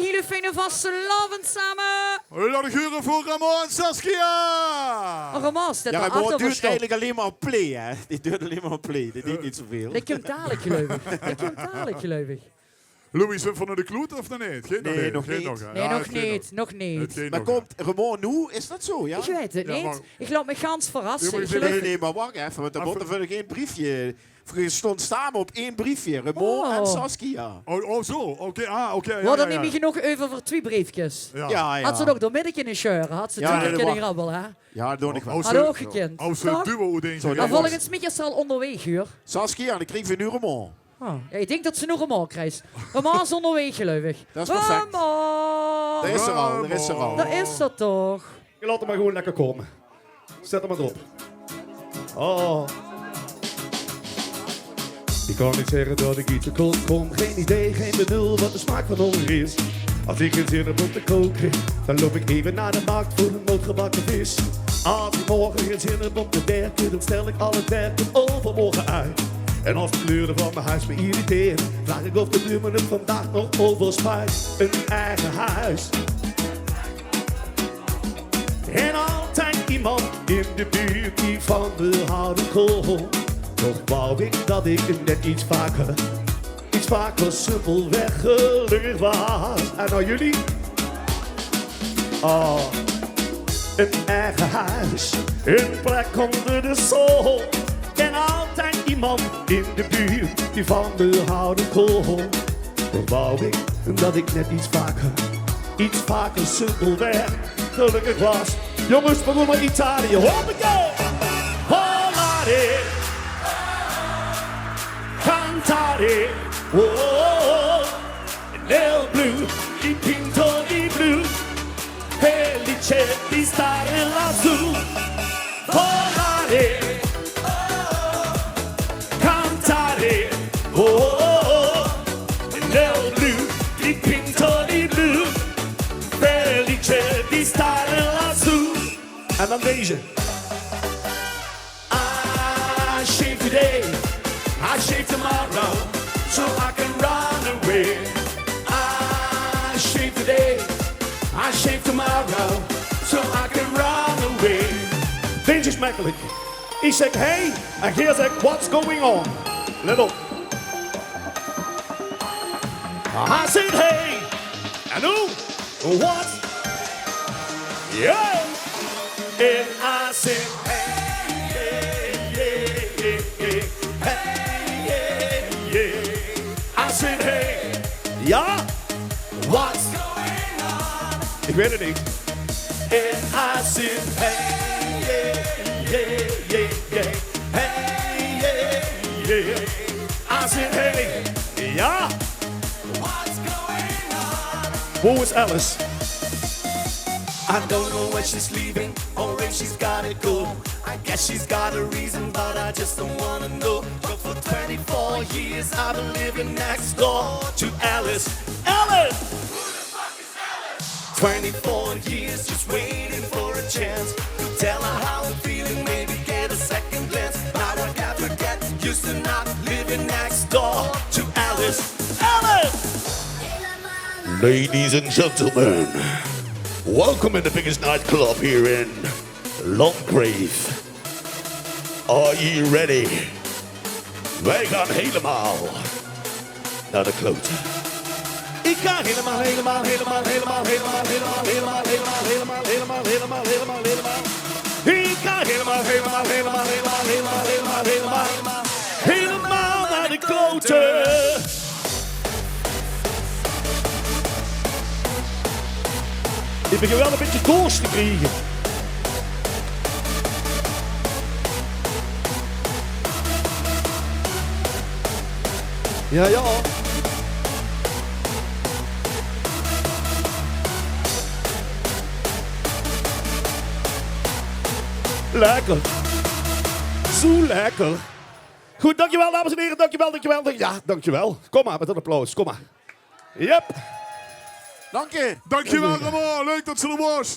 een hele fijne vastelavond samen. Laat ik horen voor Ramon en Saskia. Oh, Ramon, staat Ja, daar maar achter duurt verstopt. eigenlijk alleen maar op play, hè. Die duurt alleen maar op play. Die doet niet zoveel. Dat komt dadelijk, geloof ik. Dat komt dadelijk, geloof ik. Louis, zit van de kloot of nog niet? Geen Nee, nog geen niet. hè? Nee, Ja, nog het geen niet. Nog niet. Het geen Maar nog, komt Ramon nu? Is dat zo, ja? Ik weet het Ja, niet. maar- Ik laat me gans verrassen. Ja, maar Ik je geloof- Nee, maar wacht even. Want er wordt er verder geen briefje. Er stond samen op 1 briefje. Ramon Oh. en Saskia. Oh, zo. Oké, oké. We hadden niet genoeg over voor 2 briefjes. Ja. Ja, Had ze nog door midden kunnen scheuren. Had ze Ja, 2 nee, keer dat kunnen mag. grabbelen, hè? Ja, dat doe ik wel. Als Hadden ze- ook gekend. Als ze Toch? duo denken. Zo, En volgens mij is ze al onderweg, hoor. Saskia, dan kreeg je nu Ramon. Oh. Ja, ik denk dat ze nog een maal krijgt. Ramon is onderweg, geloof ik. Dat is perfect. Ramon! Daar is er al, daar is er al. Daar is dat toch? Je laat hem maar gewoon lekker komen. Zet hem maar erop. Oh. Ik kan niet zeggen dat ik iets te koop kom. Geen idee, geen benul wat de smaak van honger is. Als ik geen zin heb om te koken, dan loop ik even naar de markt voor een noodgebakken vis. Als ik morgen geen zin heb om te werken, dan stel ik al het werk voor overmorgen uit. En als de kleuren van mijn huis me irriteren, vraag ik of de buurman het vandaag nog overspuit. Een eigen huis. En altijd iemand in de buurt die van me houden kon. Toch wou ik dat ik net iets vaker simpelweg gelukkig was. En nou jullie? Oh, een eigen huis, een plek onder de zon. En altijd iemand in de buurt die van me houden kon. Toch wou ik dat ik net iets vaker simpelweg gelukkig was. Jongens, we doen maar Italië. Hoppakee! Volare! Cantare! Oh, oh, oh. Nel blu, dipinto di blu, felice di stare lassù. Volare! Cantare! Oh, oh, oh. Nel blu, dipinto di blu, felice di stare lassù. En dan deze. I shave today, I shave tomorrow, so I can run away. I shave today, I shave tomorrow, so I can run away. Deze is makkelijk. Ik zeg hey, en hij zegt what's going on. Let op. I said hey, en nu, what? Yeah. And I said, hey, yeah, yeah, yeah, hey, yeah, yeah. I said, hey, ja, what's going on? Ik weet het niet. And I said, hey, yeah, yeah, yeah, yeah, hey, yeah, yeah. I said, hey, ja, what's going on? Who is Alice? I don't know when she's leaving or if she's gotta go. I guess she's got a reason, but I just don't wanna know. But for 24 years I've been living next door to Alice. Alice! Who the fuck is Alice? 24 years just waiting for a chance to tell her how I'm feeling, maybe get a second glance. Now I gotta get used to not living next door to Alice. Alice! Ladies and gentlemen, welcome in the biggest nightclub here in Longgrave. Are you ready? Wij gaan helemaal naar de klote. Ik ga helemaal. Ik ga helemaal naar de klote. Ik begin wel een beetje dorst te krijgen. Ja, ja. Lekker. Zo lekker. Goed, dankjewel dames en heren. Dankjewel. Ja, dankjewel. Kom maar met een applaus. Kom maar. Yep. Dank je. Dankjewel, Ramon. Leuk dat ze er was.